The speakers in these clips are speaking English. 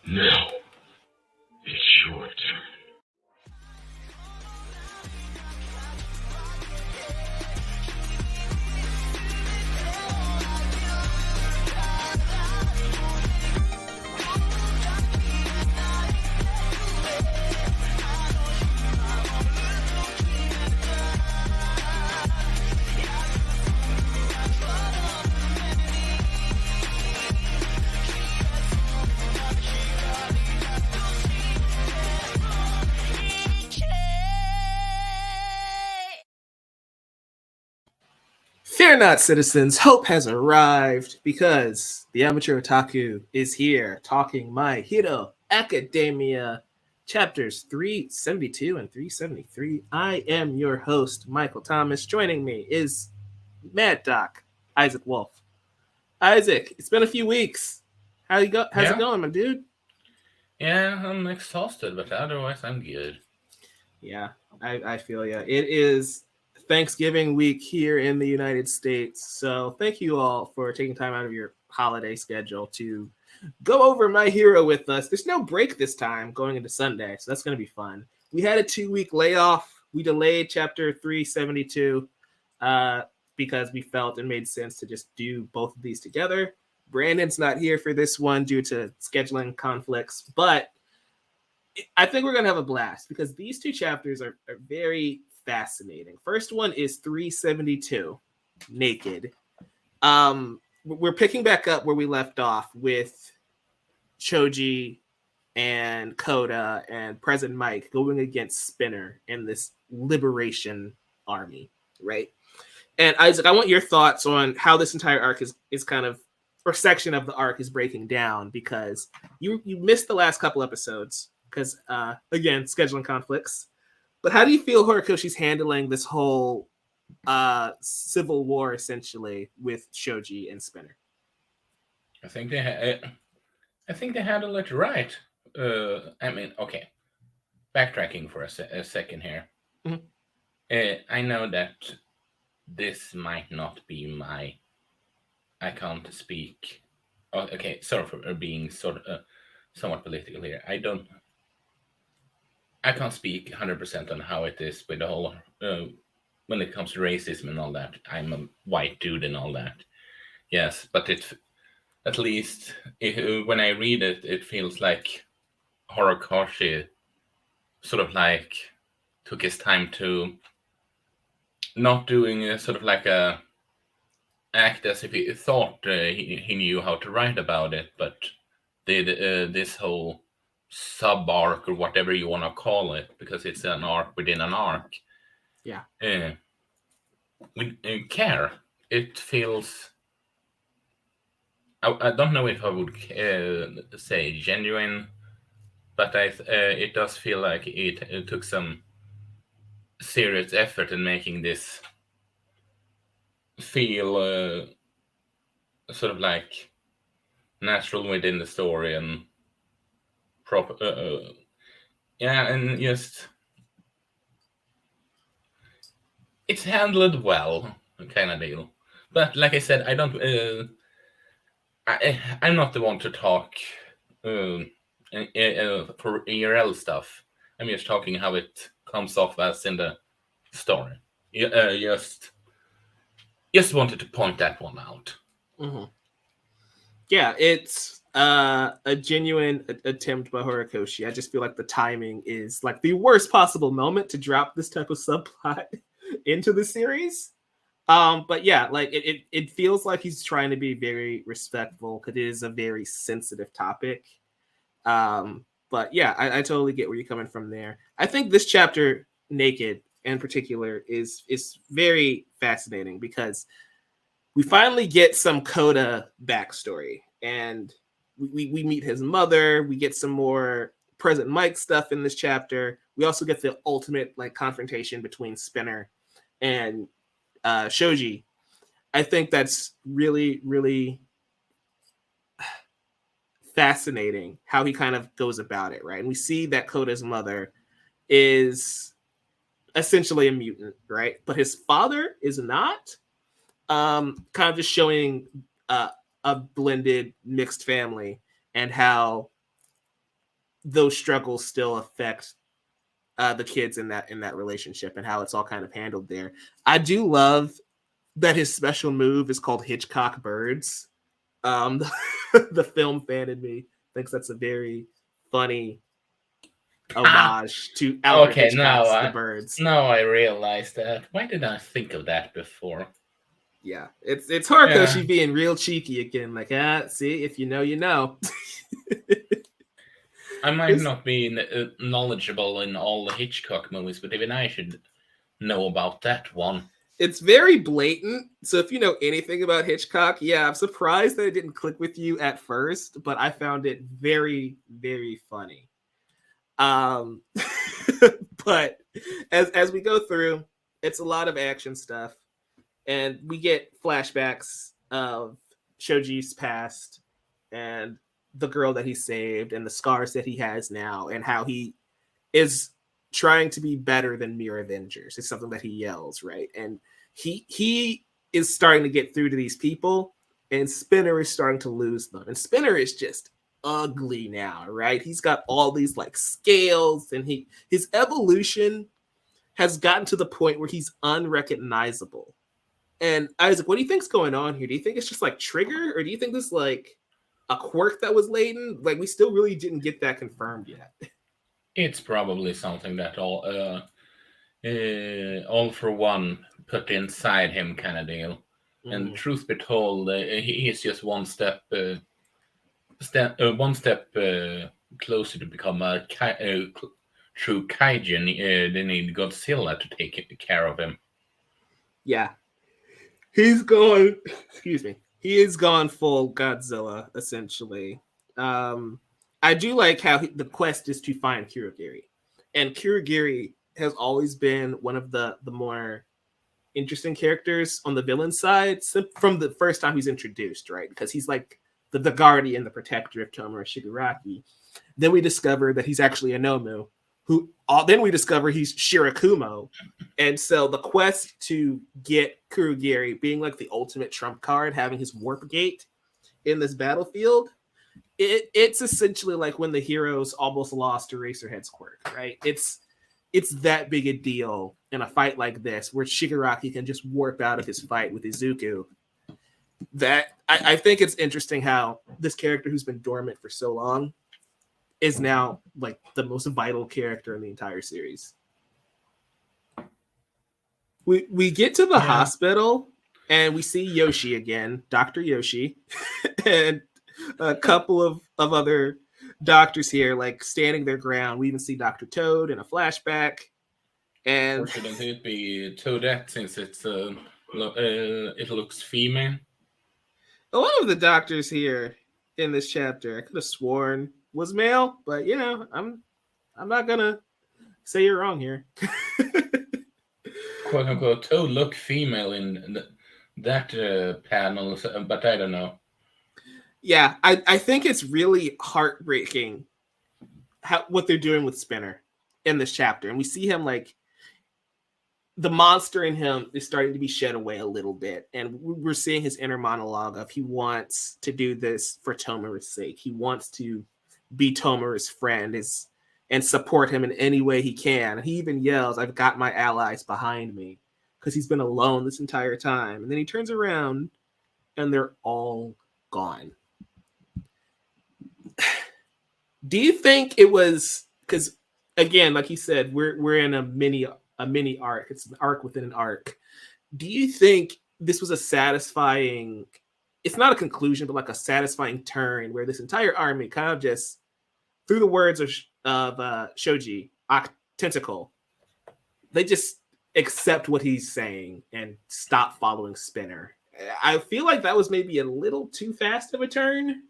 Now, it's your turn. Fear not, citizens, hope has arrived because the amateur otaku is here talking My Hero Academia chapters 372 and 373. I am your host, Michael Thomas. Joining me is Mad Doc, Isaac Wolf. Isaac, it's been a few weeks. How's it going, my dude? Yeah, I'm exhausted, but otherwise I'm good. Yeah, I feel you. It is Thanksgiving week here in the United States. So thank you all for taking time out of your holiday schedule to go over My Hero with us. There's no break this time going into Sunday, so that's going to be fun. We had a 2-week layoff. We delayed chapter 372 because we felt it made sense to just do both of these together. Brandon's not here for this one due to scheduling conflicts, but I think we're going to have a blast because these two chapters are very fascinating. First one is 372, Naked. We're picking back up where we left off with Shoji and Koda and President Mike going against Spinner in this liberation army, right? And Isaac, I want your thoughts on how this entire arc is kind of, or section of the arc is breaking down, because you missed the last couple episodes because again, scheduling conflicts. But how do you feel Horikoshi's handling this whole civil war essentially with Shoji and Spinner? I think they handled it right. Okay. Backtracking for a second here. Mm-hmm. I know that this might not be my. I can't speak. Oh, okay, sorry for being somewhat political here. I can't speak 100% on how it is with the whole when it comes to racism and all that. I'm a white dude and all that. Yes, but at least when I read it, it feels like Horikoshi sort of like took his time to not doing sort of like a act as if he thought he knew how to write about it, but did this whole sub arc or whatever you want to call it, because it's an arc within an arc. Yeah. With care. It feels. I don't know if I would say genuine, but it does feel like it took some serious effort in making this feel sort of like natural within the story and proper. Yeah, and just it's handled well, kind of deal. But like I said, I don't. I'm not the one to talk for ERL stuff. I'm just talking how it comes off as in the story. Just wanted to point that one out. Mm-hmm. Yeah, it's a genuine attempt by Horikoshi. I just feel like the timing is like the worst possible moment to drop this type of subplot into the series. But yeah, like it feels like he's trying to be very respectful because it is a very sensitive topic. But yeah, I totally get where you're coming from there. I think this chapter, Naked in particular, is very fascinating because we finally get some Koda backstory, and we meet his mother. We get some more President Mike stuff in this chapter. We also get the ultimate like confrontation between Spinner and Shoji. I think that's really, really fascinating how he kind of goes about it, right? And we see that Koda's mother is essentially a mutant, right? But his father is not. Kind of just showing a blended, mixed family and how those struggles still affect the kids in that relationship and how it's all kind of handled there. I do love that his special move is called Hitchcock Birds. The film fan in me thinks that's a very funny homage to Alfred Okay, Hitchcock's The Birds. now I realize that. Why did I think of that before? Yeah, it's Horikoshi being real cheeky again. Like, see, if you know, you know. I might not be knowledgeable in all the Hitchcock movies, but even I should know about that one. It's very blatant. So if you know anything about Hitchcock, yeah, I'm surprised that it didn't click with you at first, but I found it very, very funny. But as we go through, it's a lot of action stuff, and we get flashbacks of Shoji's past and the girl that he saved and the scars that he has now and how he is trying to be better than mere Avengers. It's something that he yells, right? And he is starting to get through to these people, and Spinner is starting to lose them. And Spinner is just ugly now, right? He's got all these like scales, and his evolution has gotten to the point where he's unrecognizable. And Isaac, what do you think's going on here? Do you think it's just like Trigger, or do you think this like a quirk that was latent? Like, we still really didn't get that confirmed yet. It's probably something that all for one put inside him kind of deal. And truth be told, he is just one step closer to become a true kaijin. They need Godzilla to take care of him. Yeah, he's going. Excuse me. He is gone full Godzilla, essentially. I do like how the quest is to find Kurogiri. And Kurogiri has always been one of the more interesting characters on the villain side from the first time he's introduced, right? Because he's like the guardian, the protector of Tomura Shigaraki. Then we discover that he's actually a Nomu, then we discover he's Shirakumo. And so the quest to get Kurogiri being like the ultimate trump card, having his warp gate in this battlefield, it's essentially like when the heroes almost lost to Eraserhead's quirk, right? It's that big a deal in a fight like this, where Shigaraki can just warp out of his fight with Izuku. That I think it's interesting how this character who's been dormant for so long is now like the most vital character in the entire series. We get to the hospital and we see Yoshi again, Dr. Yoshi, and a couple of other doctors here, like standing their ground. We even see Dr. Toad in a flashback. And or shouldn't it be Toadette, since it's it looks female? one of the doctors here in this chapter, I could have sworn was male, but you know, I'm not gonna say you're wrong here. "Quote unquote," Toad look female in that panel, but I don't know. Yeah, I think it's really heartbreaking what they're doing with Spinner in this chapter. And we see him like the monster in him is starting to be shed away a little bit. And we're seeing his inner monologue of he wants to do this for Tomura's sake. He wants to be Tomura's friend and support him in any way he can. And he even yells, "I've got my allies behind me," because he's been alone this entire time. And then he turns around and they're all gone. Do you think it was because, again, like you said, we're in a mini arc. It's an arc within an arc. Do you think this was a satisfying? It's not a conclusion, but like a satisfying turn where this entire army kind of just, through the words of Shoji Tentacle, they just accept what he's saying and stop following Spinner. I feel like that was maybe a little too fast of a turn.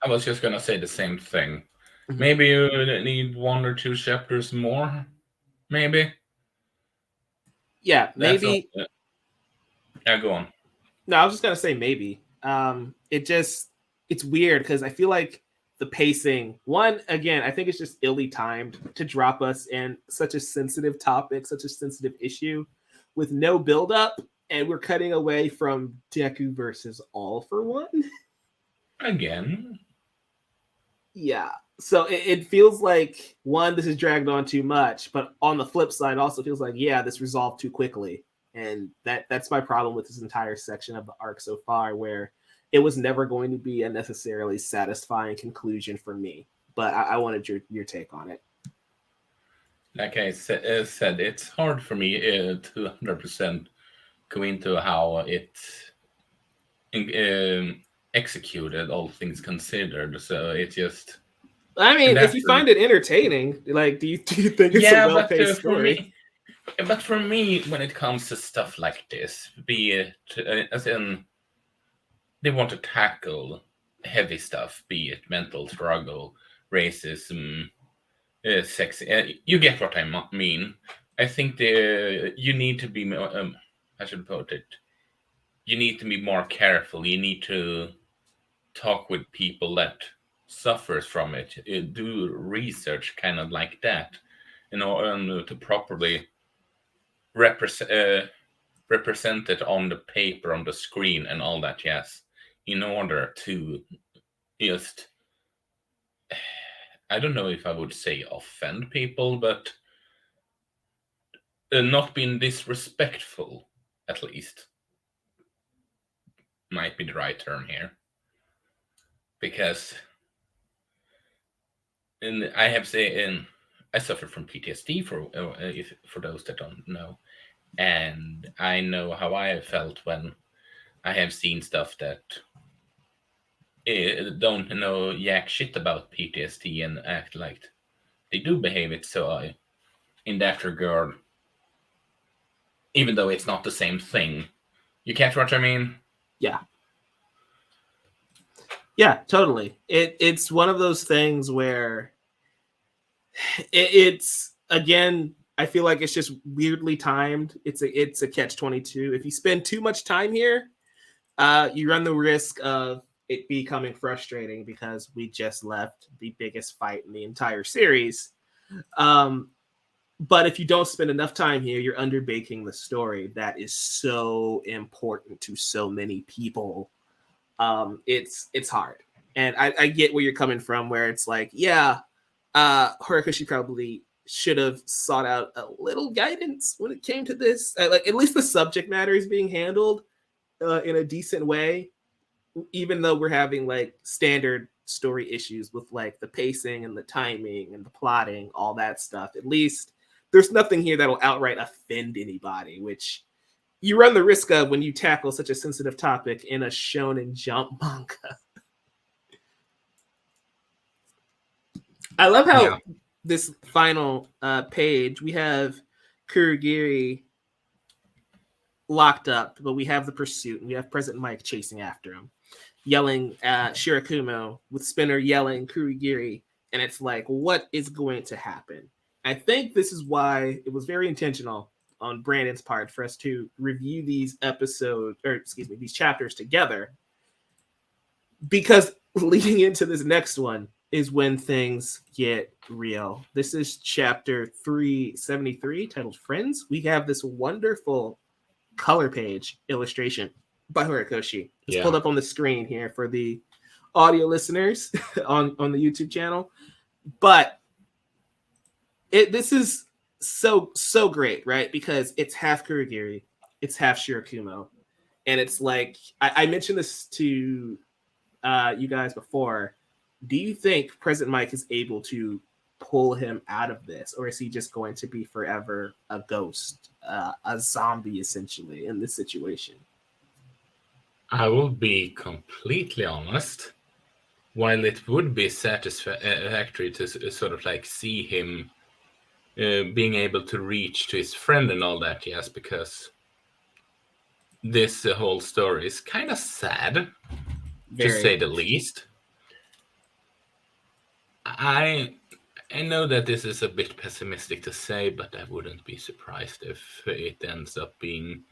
I was just gonna say the same thing. Maybe you need 1 or 2 chapters more. Maybe. Yeah, maybe. Yeah, go on. No, I was just gonna say maybe. It's weird because I feel like the pacing, again, I think it's just illy timed to drop us in such a sensitive topic, such a sensitive issue with no build-up, and we're cutting away from Deku versus All for One. Again. Yeah. So it feels like, one, this is dragged on too much, but on the flip side, also feels like, yeah, this resolved too quickly. And that's my problem with this entire section of the arc so far, where it was never going to be a necessarily satisfying conclusion for me. But I wanted your take on it. Like I said, it's hard for me to 100% go into how it executed, all things considered. So it just. I mean, And if you after, find it entertaining, like, do you think it's a yeah, well-paced story? but for me, when it comes to stuff like this, be it as in they want to tackle heavy stuff, be it mental struggle, racism, sex. You get what I mean. I think you need to be. I should put it. You need to be more careful. You need to talk with people that suffers from it. Do research, kind of like that, and to properly represent it on the paper, on the screen, and all that. Yes, in order to just, I don't know if I would say offend people, but not being disrespectful, at least, might be the right term here. Because I have say I suffer from PTSD for those that don't know, and I know how I have felt when I have seen stuff that don't know jack shit about PTSD and act like they do behave it. So in that regard, even though it's not the same thing, you catch what I mean? Yeah. Yeah, totally. It's one of those things where it's, again, I feel like it's just weirdly timed. It's a catch-22. If you spend too much time here, you run the risk of it becoming frustrating because we just left the biggest fight in the entire series. But if you don't spend enough time here, you're underbaking the story that is so important to so many people. It's hard. And I get where you're coming from, where it's like, yeah, Horikoshi probably should have sought out a little guidance when it came to this. Like, at least the subject matter is being handled in a decent way, even though we're having like standard story issues with like the pacing and the timing and the plotting, all that stuff. At least there's nothing here that'll outright offend anybody, which you run the risk of when you tackle such a sensitive topic in a Shonen Jump manga. I love how this final page, we have Kurogiri locked up, but we have the pursuit, and we have President Mike chasing after him, yelling at Shirakumo, with Spinner yelling Kurogiri, and it's like, what is going to happen? I think this is why it was very intentional on Brandon's part for us to review these these chapters together, because leading into this next one is when things get real. This is chapter 373, titled Friends. We have this wonderful color page illustration by Horikoshi. It's pulled up on the screen here for the audio listeners on the YouTube channel. But this is so great, right? Because it's half Kurogiri, it's half Shirakumo. And it's like, I mentioned this to you guys before. Do you think President Mike is able to pull him out of this, or is he just going to be forever a ghost, a zombie essentially in this situation? I will be completely honest. While it would be satisfactory to sort of like see him being able to reach to his friend and all that, yes, because this whole story is kind of sad, to say the least. I know that this is a bit pessimistic to say, but I wouldn't be surprised if it ends up being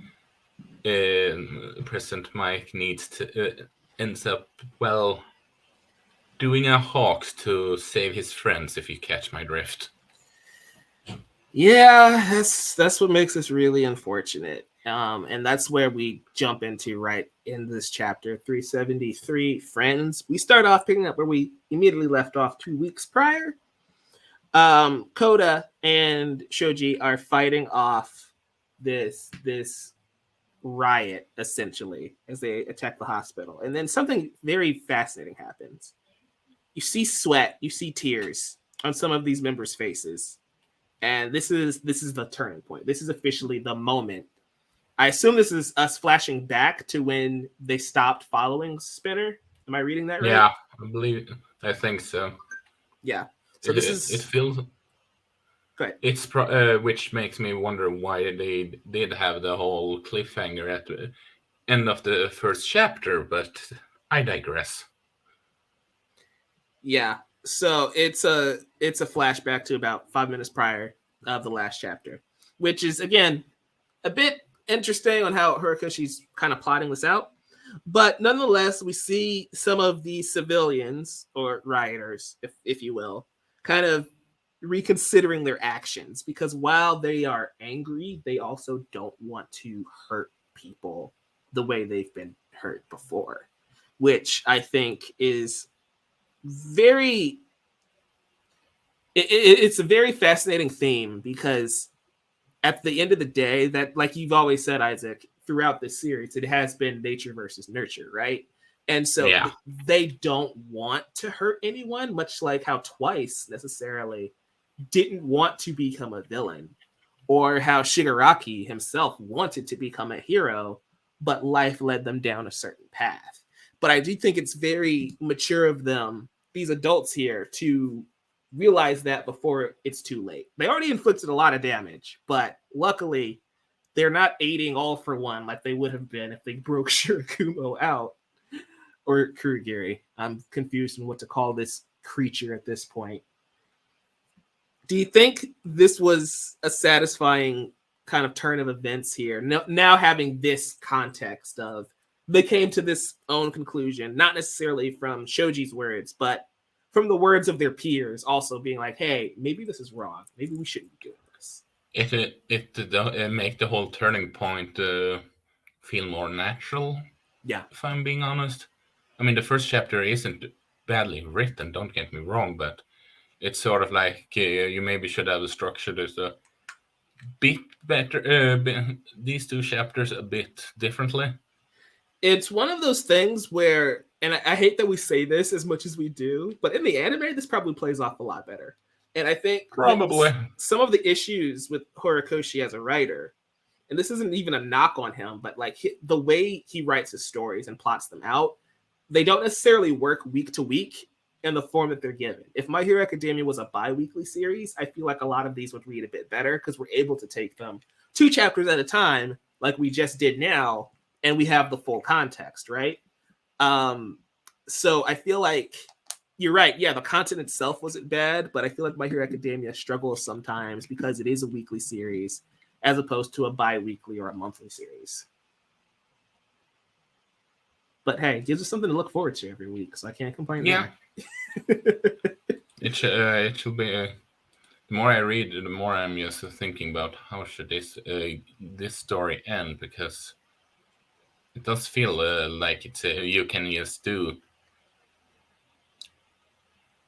President Mike ends up, well, doing a Hawks to save his friends, if you catch my drift. Yeah, that's what makes this really unfortunate. And that's where we jump into right in this chapter 373, Friends. We start off picking up where we immediately left off 2 weeks prior. Koda and Shoji are fighting off this riot, essentially, as they attack the hospital. And then something very fascinating happens. You see sweat, you see tears on some of these members' faces. And this is the turning point. This is officially the moment. I assume this is us flashing back to when they stopped following Spinner. Am I reading that right? Yeah, I think so. Yeah. So it feels. Go ahead. It's which makes me wonder why they did have the whole cliffhanger at the end of the first chapter, but I digress. Yeah. So it's a flashback to about 5 minutes prior of the last chapter, which is again a bit interesting on how Horikoshi's kind of plotting this out. But nonetheless, we see some of the civilians or rioters, if you will, kind of reconsidering their actions, because while they are angry, they also don't want to hurt people the way they've been hurt before, which I think is very it's a very fascinating theme, because at the end of the day, that, like you've always said, Isaac, throughout this series, it has been nature versus nurture, right? And so they don't want to hurt anyone, much like how Twice necessarily didn't want to become a villain, or how Shigaraki himself wanted to become a hero, but life led them down a certain path. But I do think it's very mature of them, these adults here, to realize that before it's too late. They already inflicted a lot of damage, but luckily they're not aiding all for one like they would have been if they broke Shirakumo out. Or Kurogiri. I'm confused on what to call this creature at this point. Do you think this was a satisfying kind of turn of events here? Now having this context of they came to this own conclusion, not necessarily from Shoji's words, but from the words of their peers also being like, hey, maybe this is wrong. Maybe we shouldn't be doing this. It make the whole turning point feel more natural. Yeah. If I'm being honest. I mean, the first chapter isn't badly written, don't get me wrong, but it's sort of like you maybe should have the structure that's a bit better. These two chapters a bit differently. It's one of those things where, and I hate that we say this as much as we do, but in the anime, this probably plays off a lot better. And I think probably some of the issues with Horikoshi as a writer, and this isn't even a knock on him, but like the way he writes his stories and plots them out, they don't necessarily work week to week in the form that they're given. If My Hero Academia was a bi-weekly series, I feel like a lot of these would read a bit better because we're able to take them 2 chapters at a time, like we just did now, and we have the full context, right? So I feel like you're right. Yeah, the content itself wasn't bad, but I feel like My Hero Academia struggles sometimes because it is a weekly series as opposed to a bi-weekly or a monthly series. But hey, it gives us something to look forward to every week, so I can't complain. Yeah. It should be. The more I read, the more I'm just thinking about how should this story end, because it does feel like it's you can just do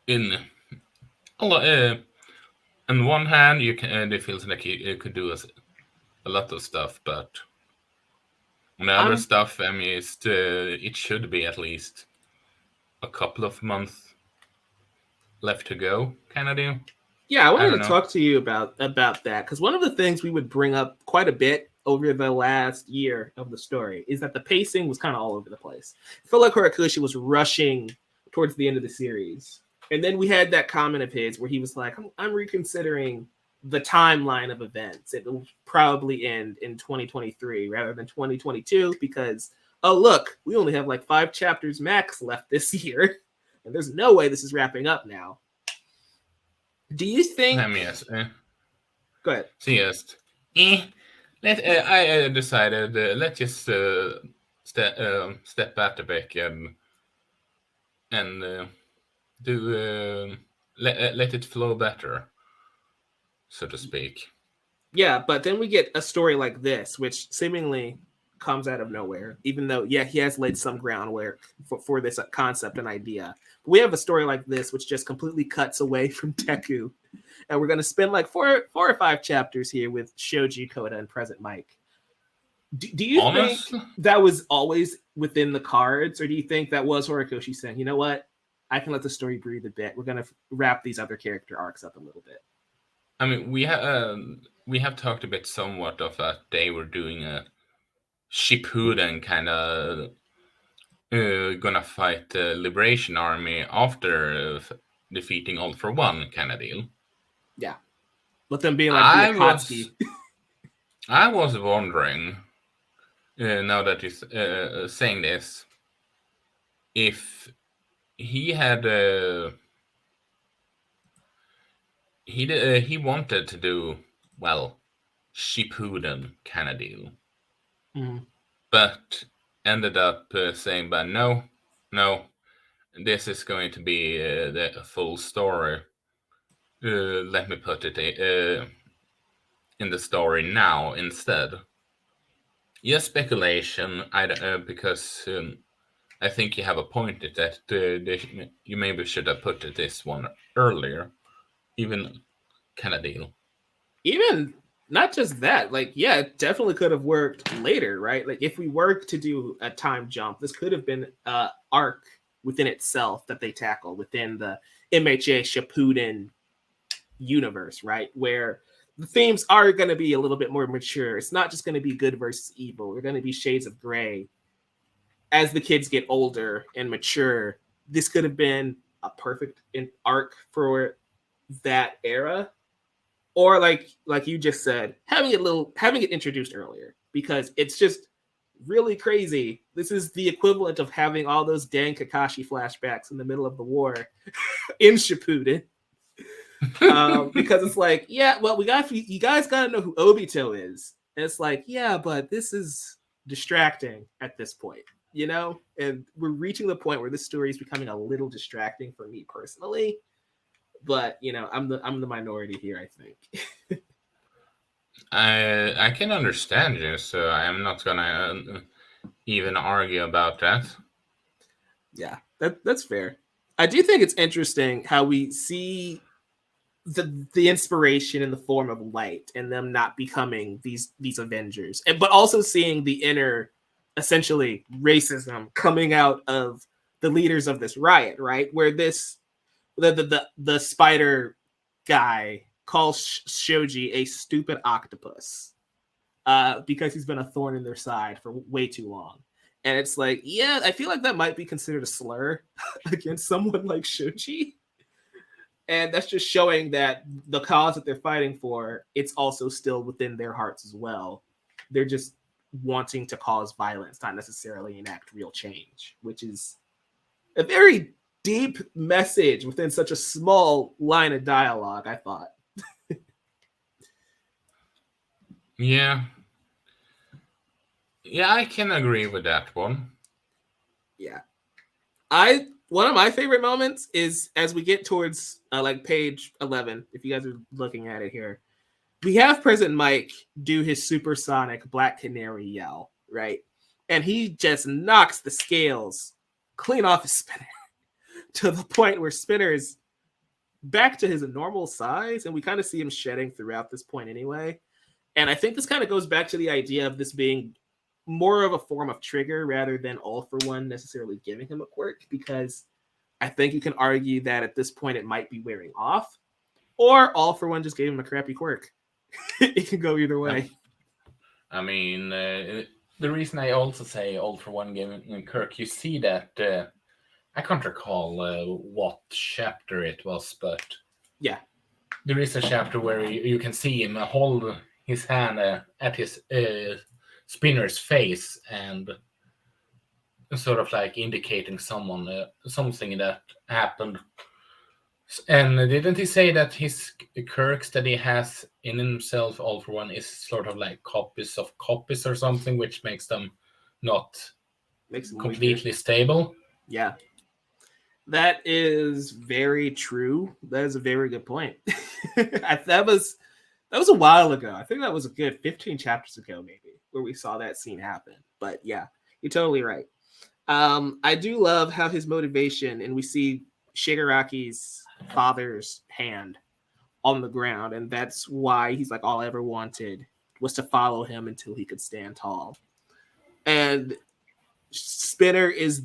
in a lot. On one hand, you can it feels like you could do a lot of stuff, but on the other stuff, I mean, it should be at least a couple of months left to go, kind of deal. Yeah, I wanted to talk to you about that, because one of the things we would bring up quite a bit over the last year of the story is that the pacing was kind of all over the place. I felt like Horikoshi was rushing towards the end of the series. And then we had that comment of his where he was like, I'm reconsidering the timeline of events. It will probably end in 2023 rather than 2022 because, oh, look, we only have like 5 chapters max left this year. And there's no way this is wrapping up now. Do you think... Yes. Go ahead. So yes. I decided let's just step back a bit and do let it flow better, so to speak. Yeah, but then we get a story like this, which seemingly comes out of nowhere, even though, yeah, he has laid some groundwork for this concept and idea. But we have a story like this, which just completely cuts away from Deku. And we're going to spend like four or five chapters here with Shoji, Koda, and Present Mike. Do you Honestly, think that was always within the cards, or do you think that was Horikoshi saying, you know what, I can let the story breathe a bit. We're going to wrap these other character arcs up a little bit. I mean, we have talked a bit somewhat of that they were doing a Shippuden kind of gonna fight the Liberation Army after defeating All for One kind of deal. Yeah. Let them be like the Akatsuki. I was wondering, now that you're saying this, if he had he wanted to do, well, Shippuden kind of deal, but ended up saying, but no, this is going to be the full story. Let me put it in the story now instead. Yes, speculation. Because I think you have a point that you maybe should have put this one earlier, even kind of deal. Even not just that, like, yeah, it definitely could have worked later, right? Like, if we were to do a time jump, this could have been an arc within itself that they tackle within the MHA Shippuden universe, right? Where the themes are going to be a little bit more mature. It's not just going to be good versus evil. They're going to be shades of gray. As the kids get older and mature, this could have been a perfect arc for that era. Or like you just said, having it introduced earlier, because it's just really crazy. This is the equivalent of having all those dang Kakashi flashbacks in the middle of the war in Shippuden. Because it's like, yeah, well, you guys got to know who Obito is. And it's like, yeah, but this is distracting at this point, you know? And we're reaching the point where this story is becoming a little distracting for me personally. But, you know, I'm the minority here, I think. I can understand you, so I'm not gonna even argue about that. Yeah, that's fair. I do think it's interesting how we see the inspiration in the form of light and them not becoming these Avengers, but also seeing the inner, essentially, racism coming out of the leaders of this riot, right? Where the spider guy calls Shoji a stupid octopus because he's been a thorn in their side for way too long. And it's like, yeah, I feel like that might be considered a slur against someone like Shoji. And that's just showing that the cause that they're fighting for, it's also still within their hearts as well. They're just wanting to cause violence, not necessarily enact real change, which is a very deep message within such a small line of dialogue, I thought. Yeah, I can agree with that one. Yeah. One of my favorite moments is as we get towards like page 11, if you guys are looking at it here, we have President Mike do his supersonic Black Canary yell, right? And he just knocks the scales clean off his spinner to the point where Spinner is back to his normal size, and we kind of see him shedding throughout this point anyway. And I think this kind of goes back to the idea of this being more of a form of trigger rather than All for One necessarily giving him a quirk, because I think you can argue that at this point it might be wearing off, or All for One just gave him a crappy quirk. It can go either way. I mean, the reason I also say All for One giving Kirk, you see that I can't recall what chapter it was, but yeah, there is a chapter where you can see him hold his hand at his spinner's face and sort of like indicating something that happened. And didn't he say that his quirks that he has in himself, All for One, is sort of like copies of copies or something, which makes them not completely stable? Yeah. That is very true. That is a very good point. That was That was a while ago. I think that was a good 15 chapters ago, maybe, where we saw that scene happen. But yeah, you're totally right. I do love how his motivation, and we see Shigaraki's father's hand on the ground, and that's why he's like, all I ever wanted was to follow him until he could stand tall. And Spinner is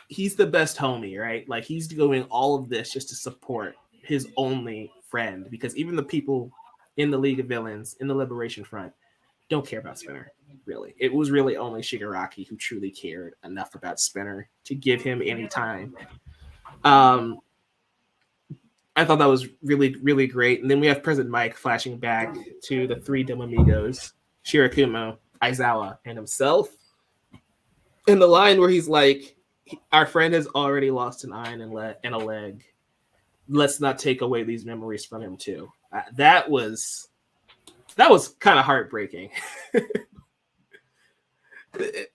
he's the best homie, right? Like he's doing all of this just to support his only friend, because even the people in the League of Villains, in the Liberation Front, don't care about Spinner, really. It was really only Shigaraki who truly cared enough about Spinner to give him any time. I thought that was really, really great. And then we have President Mike flashing back to the three dumb amigos, Shirakumo, Aizawa, and himself. And the line where he's like, our friend has already lost an eye and a leg. Let's not take away these memories from him too. That was kind of heartbreaking.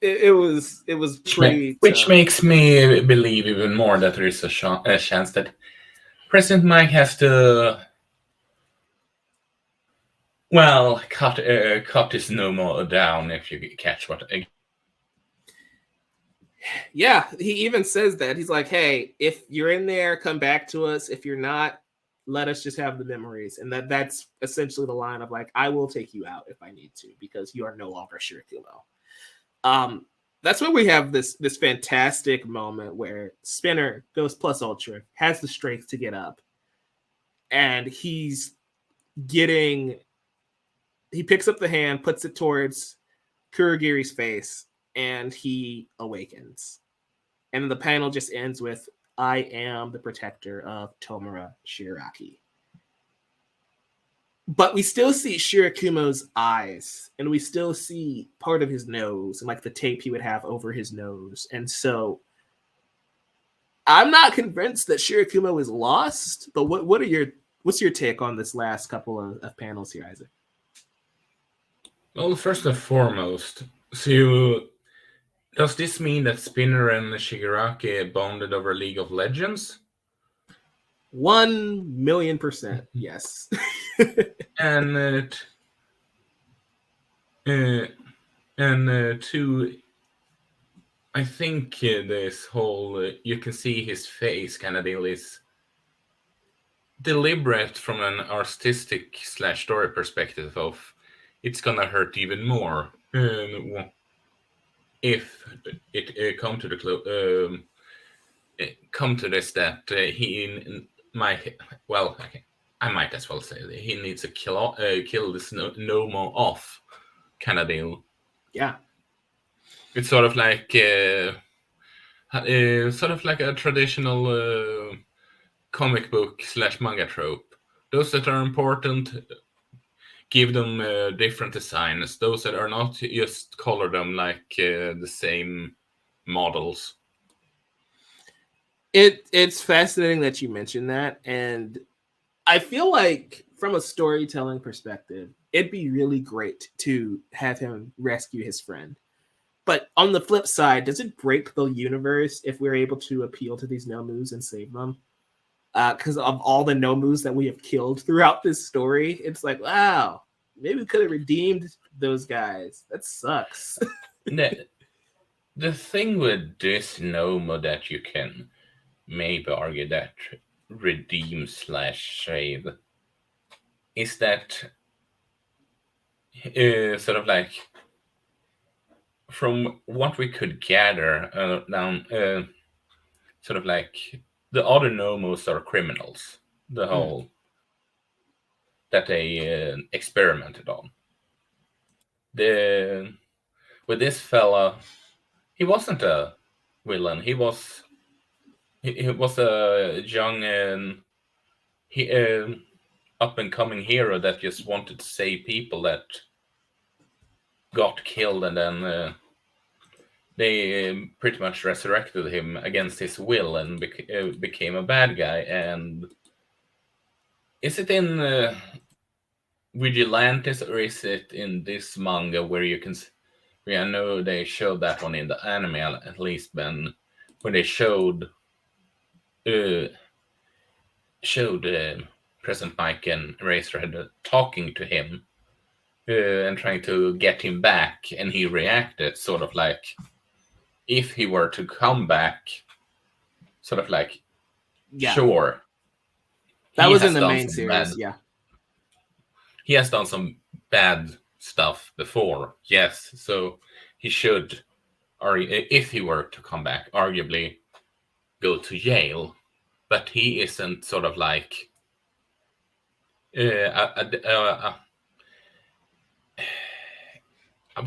it was pretty which makes me believe even more that there is a chance that President Mike has to cut his Nomo down, if you catch what. Yeah, he even says that. He's like, hey, if you're in there, come back to us. If you're not, let us just have the memories. And that's essentially the line of like, I will take you out if I need to, because you are no longer Shirakumo. That's when we have this fantastic moment where Spinner goes plus ultra, has the strength to get up, and he picks up the hand, puts it towards Kurogiri's face, and he awakens. And the panel just ends with, I am the protector of Tomura Shigaraki. But we still see Shirakumo's eyes, and we still see part of his nose, and like the tape he would have over his nose. And so I'm not convinced that Shirakumo is lost, but what's your take on this last couple of panels here, Isaac? Well, first and foremost, so does this mean that Spinner and Shigaraki bonded over League of Legends? 1,000,000%, yes. And two, I think this whole you can see his face kind of deal is deliberate from an artistic / story perspective of it's gonna hurt even more if it come to this that he might I might as well say that he needs to kill this Nomo off kind of deal. Yeah, it's sort of like a traditional comic book / manga trope. Those that are important, give them different designs. Those that are not, just color them like the same models. It's fascinating that you mentioned that, and I feel like from a storytelling perspective, it'd be really great to have him rescue his friend. But on the flip side, does it break the universe if we're able to appeal to these Nomus and save them? Because of all the Nomus that we have killed throughout this story, it's like, wow, maybe we could have redeemed those guys. That sucks. The thing with this Nomo that you can maybe argue that redeem / save is that sort of like from what we could gather down sort of like the other Nomos are criminals, the whole that they experimented on. With this fella, he wasn't a villain. He was a young up and coming hero that just wanted to save people that got killed, and then they pretty much resurrected him against his will and became a bad guy. And is it in Vigilantes, or is it in this manga where you can? I know they showed that one in the anime at least, when they showed President Mike and Eraserhead talking to him and trying to get him back, and he reacted sort of like if he were to come back, sort of like, sure. That was in the main series, yeah. He has done some bad stuff before, yes. So he should, or if he were to come back, arguably go to jail. But he isn't sort of like I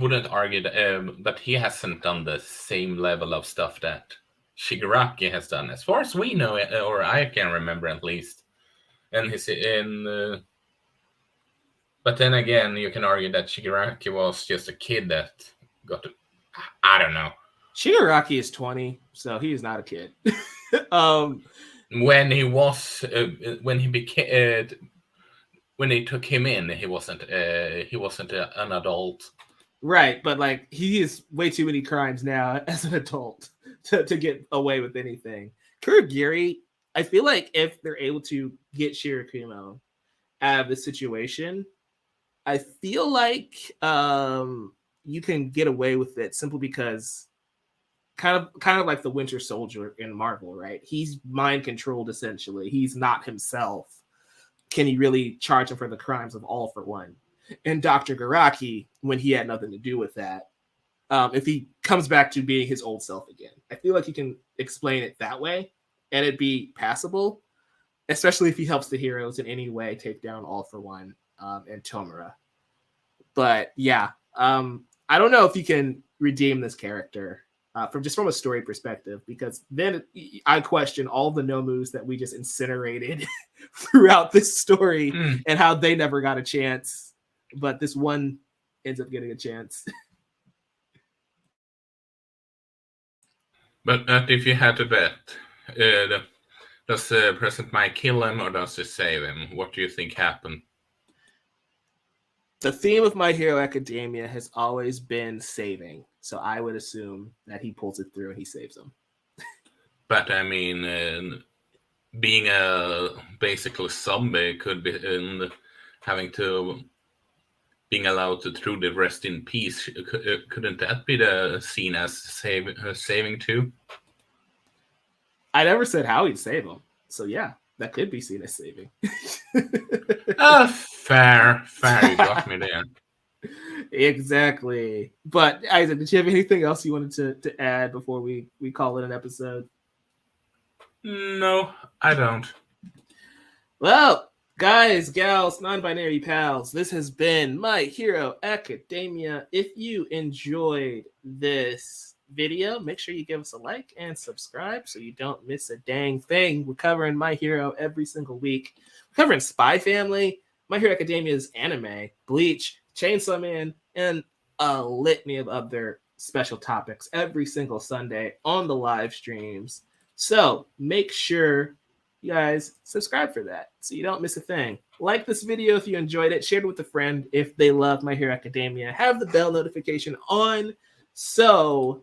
wouldn't argue that he hasn't done the same level of stuff that Shigaraki has done, as far as we know, or I can remember at least. And but then again, you can argue that Shigaraki was just a kid that got to, I don't know. Shigaraki is 20, so he is not a kid. When he was, when he became, when they took him in, he wasn't an adult. Right, but like he is way too many crimes now as an adult to get away with anything. Kurogiri, I feel like if they're able to get Shirakumo out of the situation, I feel like you can get away with it simply because kind of like the Winter Soldier in Marvel, right? He's mind controlled essentially. He's not himself. Can you really charge him for the crimes of All for One? And Dr. Garaki, when he had nothing to do with that, if he comes back to being his old self again, I feel like you can explain it that way and it'd be passable, especially if he helps the heroes in any way take down All for One and Tomura. But yeah, I don't know if you can redeem this character from a story perspective, because then I question all the Nomus that we just incinerated throughout this story and how they never got a chance, but this one ends up getting a chance. But if you had to bet, does President Mike kill him or does he save him? What do you think happened? The theme of My Hero Academia has always been saving, so I would assume that he pulls it through and he saves him. But I mean, being a basically zombie could be being allowed to truly rest in peace. Couldn't that be the seen as saving too? I never said how he'd save him, so yeah, that could be seen as saving. Fair. You got me there. Exactly. But Isaac, did you have anything else you wanted to add before we call it an episode? No, I don't. Well, guys, gals, non-binary pals, this has been My Hero Academia. If you enjoyed this video, make sure you give us a like and subscribe so you don't miss a dang thing. We're covering My Hero every single week. We're covering Spy Family, My Hero Academia's anime, Bleach, Chainsaw Man, and a litany of other special topics every single Sunday on the live streams. So make sure you guys subscribe for that so you don't miss a thing. Like this video if you enjoyed it. Share it with a friend if they love My Hero Academia. Have the bell notification on so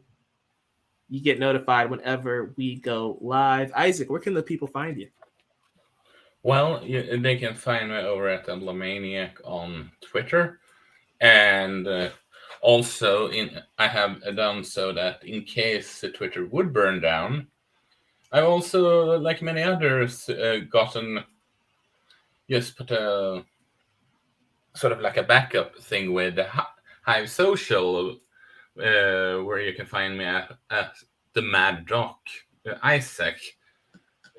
you get notified whenever we go live. Isaac, where can the people find you? Well, they can find me over at Emblemaniac on Twitter. And also, I have done so that in case Twitter would burn down, I've also, like many others, just put a sort of like a backup thing with Hive Social, where you can find me at the Mad Doc, Isaac.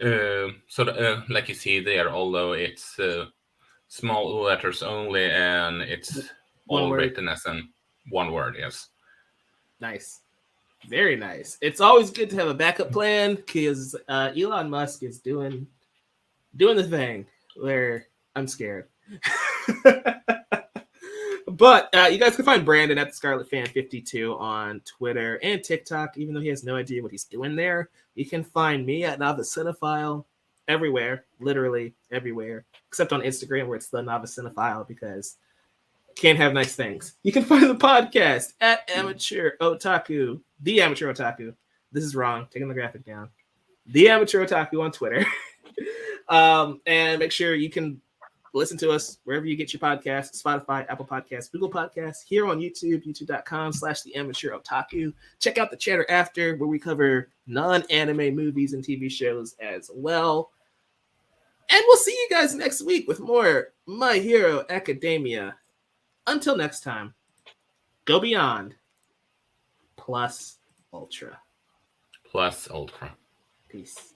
Like you see there, although it's small letters only, and it's all written as one word. Yes. Nice. Very nice. It's always good to have a backup plan because Elon Musk is doing the thing where I'm scared. But you guys can find Brandon at the Scarlet Fan 52 on Twitter and TikTok, even though he has no idea what he's doing there. You can find me at Novice Cinephile everywhere, literally everywhere, except on Instagram where it's the Novice Cinephile because I can't have nice things. You can find the podcast at Amateur Otaku, the Amateur Otaku. This is wrong. Taking the graphic down. The Amateur Otaku on Twitter. And make sure you can listen to us wherever you get your podcasts, Spotify, Apple Podcasts, Google Podcasts, here on YouTube, youtube.com/theamateurotaku. Check out the Chatter After, where we cover non-anime movies and TV shows as well. And we'll see you guys next week with more My Hero Academia. Until next time, go beyond. Plus Ultra. Plus Ultra. Peace.